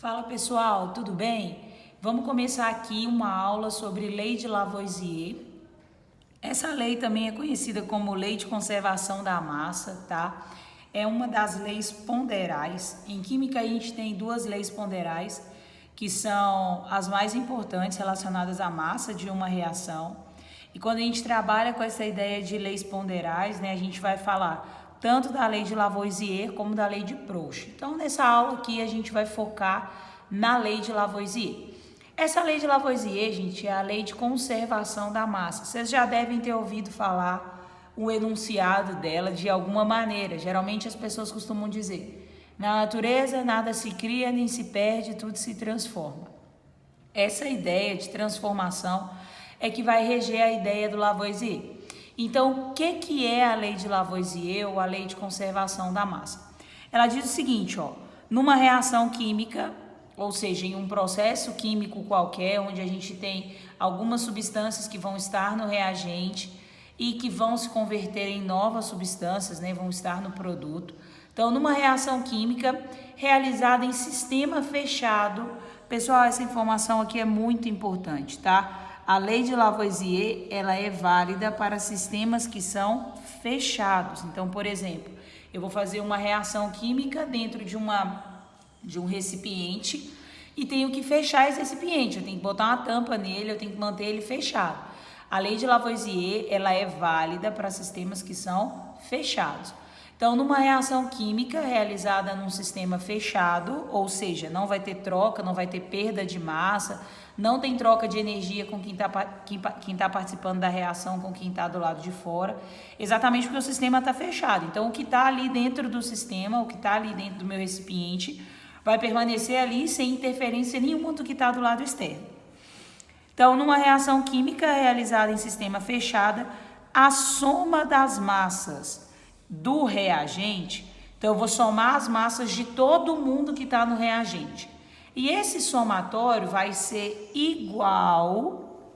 Fala pessoal, tudo bem? Vamos começar aqui uma aula sobre lei de Lavoisier. Essa lei também é conhecida como lei de conservação da massa, tá? É uma das leis ponderais. Em química a gente tem duas leis ponderais que são as mais importantes relacionadas à massa de uma reação. E quando a gente trabalha com essa ideia de leis ponderais, né, a gente vai falar tanto da lei de Lavoisier como da lei de Proust. Então, nessa aula aqui, a gente vai focar na lei de Lavoisier. Essa lei de Lavoisier, gente, é a lei de conservação da massa. Vocês já devem ter ouvido falar o enunciado dela de alguma maneira. Geralmente as pessoas costumam dizer: na natureza nada se cria nem se perde, tudo se transforma. Essa ideia de transformação é que vai reger a ideia do Lavoisier. Então, o que é a lei de Lavoisier ou a lei de conservação da massa? Ela diz o seguinte, numa reação química, ou seja, em um processo químico qualquer, onde a gente tem algumas substâncias que vão estar no reagente e que vão se converter em novas substâncias, né, vão estar no produto. Então, numa reação química realizada em sistema fechado, pessoal, essa informação aqui é muito importante, tá? A lei de Lavoisier, ela é válida para sistemas que são fechados. Então, por exemplo, eu vou fazer uma reação química dentro de um recipiente e tenho que fechar esse recipiente. Eu tenho que botar uma tampa nele, eu tenho que manter ele fechado. A lei de Lavoisier, ela é válida para sistemas que são fechados. Então, numa reação química realizada num sistema fechado, ou seja, não vai ter troca, não vai ter perda de massa, não tem troca de energia com quem tá participando da reação com quem está do lado de fora, exatamente porque o sistema está fechado. Então, o que está ali dentro do sistema, o que está ali dentro do meu recipiente, vai permanecer ali sem interferência nenhuma do que está do lado externo. Então, numa reação química realizada em sistema fechado, a soma das massas do reagente, então eu vou somar as massas de todo mundo que está no reagente. E esse somatório vai ser igual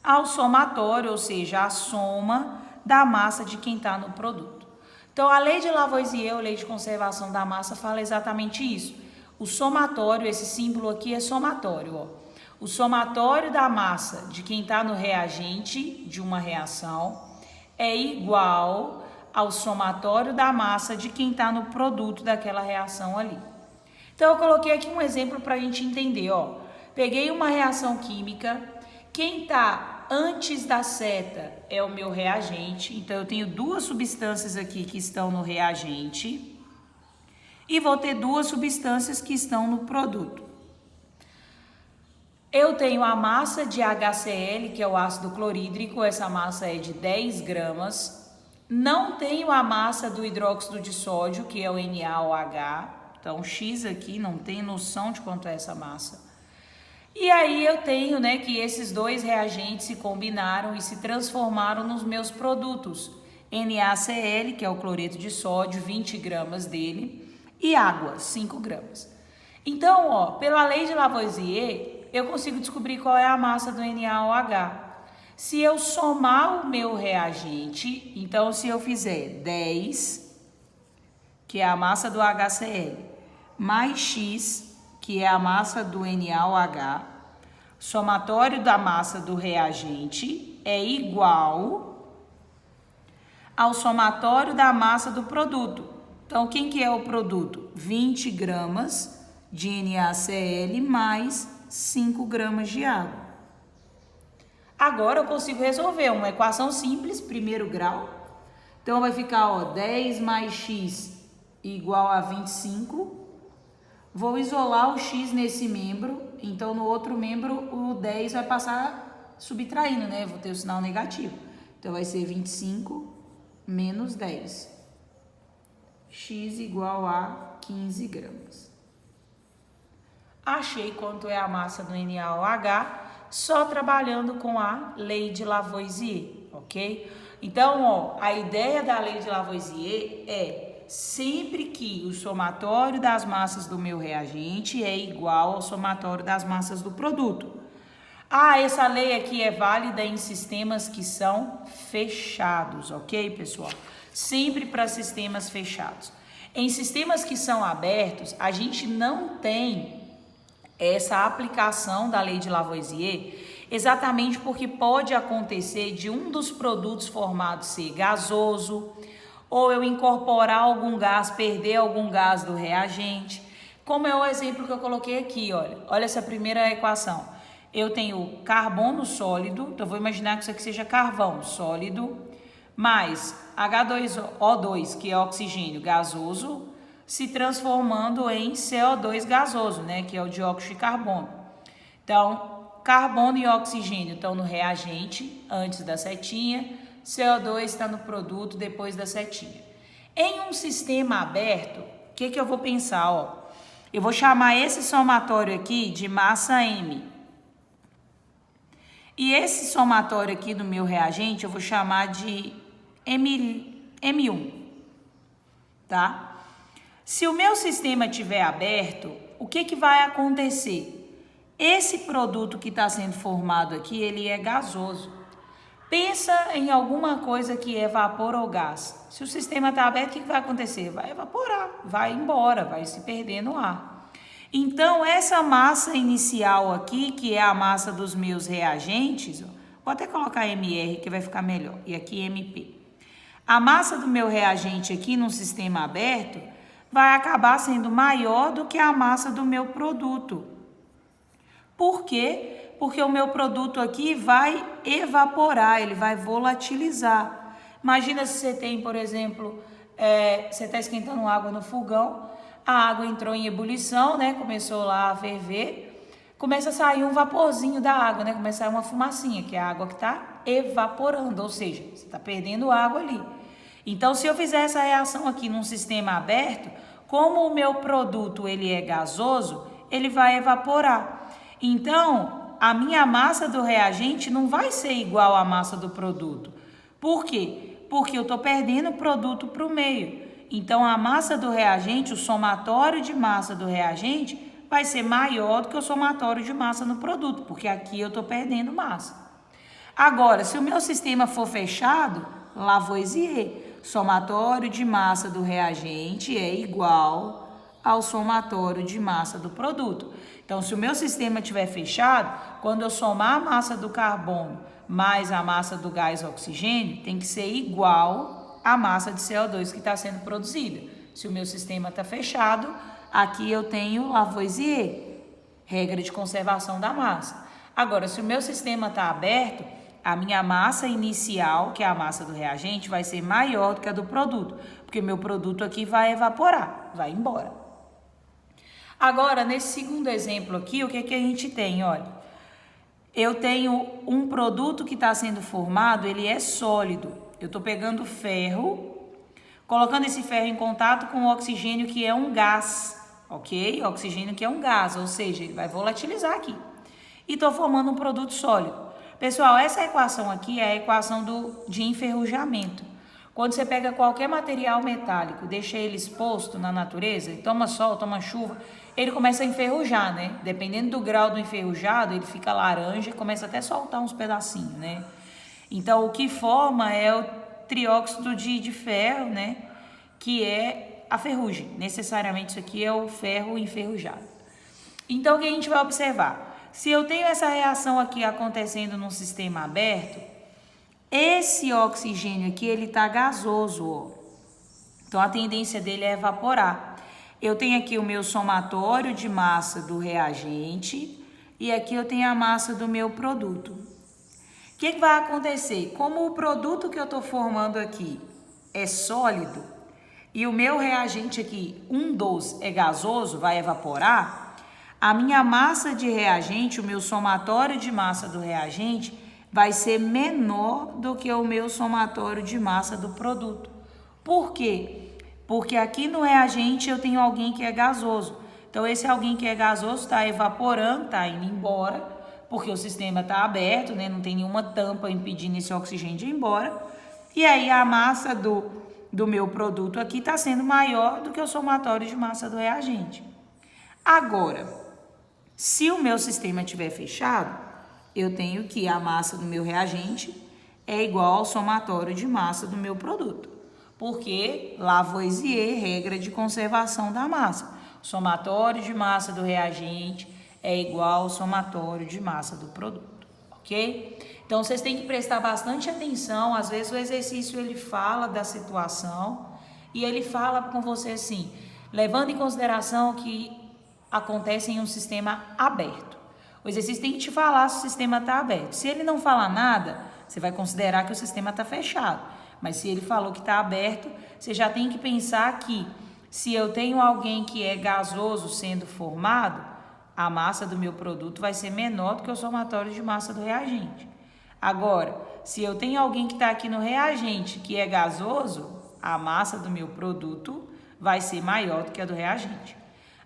ao somatório, ou seja, a soma da massa de quem está no produto. Então, a lei de Lavoisier, a lei de conservação da massa, fala exatamente isso. O somatório, esse símbolo aqui é somatório, O somatório da massa de quem está no reagente de uma reação é igual ao somatório da massa de quem está no produto daquela reação ali. Então, eu coloquei aqui um exemplo para a gente entender, Peguei uma reação química, quem está antes da seta é o meu reagente, então eu tenho duas substâncias aqui que estão no reagente e vou ter duas substâncias que estão no produto. Eu tenho a massa de HCl, que é o ácido clorídrico, essa massa é de 10 gramas. Não tenho a massa do hidróxido de sódio, que é o NaOH. Então, X aqui não tem noção de quanto é essa massa. E aí eu tenho, que esses dois reagentes se combinaram e se transformaram nos meus produtos. NaCl, que é o cloreto de sódio, 20 gramas dele, e água, 5 gramas. Então, pela lei de Lavoisier, eu consigo descobrir qual é a massa do NaOH. Se eu somar o meu reagente, então se eu fizer 10, que é a massa do HCl, mais X, que é a massa do NaOH, somatório da massa do reagente é igual ao somatório da massa do produto. Então, quem que é o produto? 20 gramas de NaCl mais 5 gramas de água. Agora eu consigo resolver uma equação simples, primeiro grau. Então, vai ficar 10 mais x igual a 25. Vou isolar o x nesse membro. Então, no outro membro, o 10 vai passar subtraindo, Vou ter o sinal negativo. Então, vai ser 25 menos 10. X igual a 15 gramas. Achei quanto é a massa do NaOH. Só trabalhando com a lei de Lavoisier, ok? Então, a ideia da lei de Lavoisier é sempre que o somatório das massas do meu reagente é igual ao somatório das massas do produto. Essa lei aqui é válida em sistemas que são fechados, ok, pessoal? Sempre para sistemas fechados. Em sistemas que são abertos, a gente não tem essa aplicação da lei de Lavoisier, exatamente porque pode acontecer de um dos produtos formados ser gasoso, ou eu incorporar algum gás, perder algum gás do reagente, como é o exemplo que eu coloquei aqui, olha essa primeira equação. Eu tenho carbono sólido, então vou imaginar que isso aqui seja carvão sólido, mais H2O2, que é oxigênio gasoso, se transformando em CO2 gasoso, né, que é o dióxido de carbono. Então, carbono e oxigênio estão no reagente, antes da setinha, CO2 está no produto, depois da setinha. Em um sistema aberto, o que eu vou pensar? Eu vou chamar esse somatório aqui de massa M. E esse somatório aqui do meu reagente, eu vou chamar de M1, tá? Se o meu sistema estiver aberto, o que vai acontecer? Esse produto que está sendo formado aqui, ele é gasoso. Pensa em alguma coisa que é vapor ou gás. Se o sistema está aberto, o que vai acontecer? Vai evaporar, vai embora, vai se perder no ar. Então, essa massa inicial aqui, que é a massa dos meus reagentes, vou até colocar MR que vai ficar melhor, e aqui MP. A massa do meu reagente aqui num sistema aberto vai acabar sendo maior do que a massa do meu produto. Por quê? Porque o meu produto aqui vai evaporar, ele vai volatilizar. Imagina se você tem, por exemplo, você está esquentando água no fogão, a água entrou em ebulição, né? Começou lá a ferver, começa a sair um vaporzinho da água, né? Começa a sair uma fumacinha, que é a água que está evaporando, ou seja, você está perdendo água ali. Então, se eu fizer essa reação aqui num sistema aberto, como o meu produto ele é gasoso, ele vai evaporar. Então, a minha massa do reagente não vai ser igual à massa do produto. Por quê? Porque eu estou perdendo o produto para o meio. Então, a massa do reagente, o somatório de massa do reagente, vai ser maior do que o somatório de massa no produto, porque aqui eu estou perdendo massa. Agora, se o meu sistema for fechado, Lavoisier, somatório de massa do reagente é igual ao somatório de massa do produto. Então, se o meu sistema estiver fechado, quando eu somar a massa do carbono mais a massa do gás oxigênio, tem que ser igual à massa de CO2 que está sendo produzida. Se o meu sistema está fechado, aqui eu tenho Lavoisier, regra de conservação da massa. Agora, se o meu sistema está aberto, a minha massa inicial, que é a massa do reagente, vai ser maior do que a do produto, porque meu produto aqui vai evaporar, vai embora. Agora, nesse segundo exemplo aqui, o que a gente tem? Olha, eu tenho um produto que está sendo formado, ele é sólido. Eu estou pegando ferro, colocando esse ferro em contato com o oxigênio, que é um gás, ok? Oxigênio que é um gás, ou seja, ele vai volatilizar aqui. E estou formando um produto sólido. Pessoal, essa equação aqui é a equação de enferrujamento. Quando você pega qualquer material metálico, deixa ele exposto na natureza, e toma sol, toma chuva, ele começa a enferrujar, né? Dependendo do grau do enferrujado, ele fica laranja e começa até a soltar uns pedacinhos, né? Então, o que forma é o trióxido de ferro, né? Que é a ferrugem. Necessariamente, isso aqui é o ferro enferrujado. Então, o que a gente vai observar? Se eu tenho essa reação aqui acontecendo num sistema aberto, esse oxigênio aqui, ele tá gasoso, ó. Então, a tendência dele é evaporar. Eu tenho aqui o meu somatório de massa do reagente e aqui eu tenho a massa do meu produto. O que vai acontecer? Como o produto que eu estou formando aqui é sólido e o meu reagente aqui, um dos é gasoso, vai evaporar, a minha massa de reagente, o meu somatório de massa do reagente, vai ser menor do que o meu somatório de massa do produto. Por quê? Porque aqui no reagente eu tenho alguém que é gasoso. Então, esse alguém que é gasoso está evaporando, está indo embora, porque o sistema está aberto, né? Não tem nenhuma tampa impedindo esse oxigênio de ir embora. E aí, a massa do meu produto aqui está sendo maior do que o somatório de massa do reagente. Agora, se o meu sistema estiver fechado, eu tenho que a massa do meu reagente é igual ao somatório de massa do meu produto. Porque Lavoisier, regra de conservação da massa. O somatório de massa do reagente é igual ao somatório de massa do produto, ok? Então, vocês têm que prestar bastante atenção. Às vezes o exercício ele fala da situação e ele fala com você assim, levando em consideração que acontece em um sistema aberto. O exercício tem que te falar se o sistema está aberto. Se ele não falar nada, você vai considerar que o sistema está fechado. Mas se ele falou que está aberto, você já tem que pensar que se eu tenho alguém que é gasoso sendo formado, a massa do meu produto vai ser menor do que o somatório de massa do reagente. Agora, se eu tenho alguém que está aqui no reagente que é gasoso, a massa do meu produto vai ser maior do que a do reagente.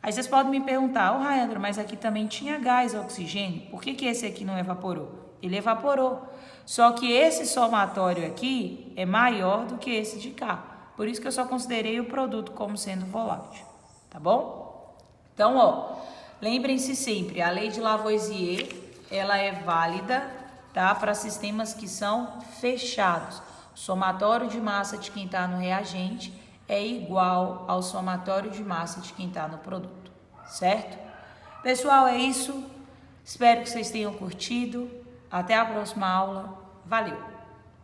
Aí vocês podem me perguntar, Rayandra, mas aqui também tinha gás, oxigênio, por que esse aqui não evaporou? Ele evaporou, só que esse somatório aqui é maior do que esse de cá, por isso que eu só considerei o produto como sendo volátil, tá bom? Então, ó, lembrem-se sempre, a lei de Lavoisier, ela é válida, tá, para sistemas que são fechados. O somatório de massa de quem está no reagente é igual ao somatório de massa de quem está no produto, certo? Pessoal, é isso. Espero que vocês tenham curtido. Até a próxima aula. Valeu!